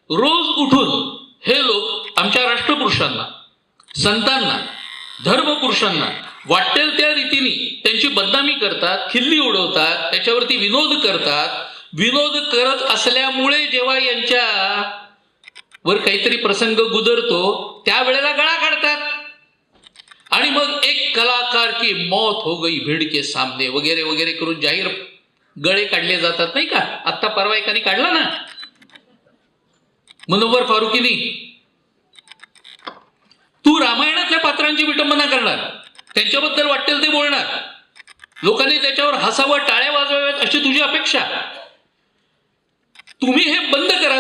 रोज उठून हे लोक आमच्या राष्ट्रपुरुषांना, संतांना, धर्मपुरुषांना वाटेल त्या रीतीने त्यांची बदनामी करतात, खिल्ली उडवतात, त्याच्यावरती विनोद करतात. विनोद करत असल्यामुळे जेव्हा यांच्या वर काहीतरी प्रसंग गुदरतो त्यावेळेला गळा काढतात आणि मग एक कलाकार की मौत हो गई भीड़ के सामने वगैरे वगैरे करून जाहीर गळे काढले जातात, नाही का? आत्ता परवा एकाने काढला ना, मुनव्वर फारुकीनी. तू रामायणातल्या पात्रांची विटंबना करणार, त्यांच्याबद्दल वाटेल ते बोलणार, लोकांनी त्याच्यावर हसावं, टाळ्या वाजवाव्यात अशी तुझी अपेक्षा. तुम्ही हे बंद करा.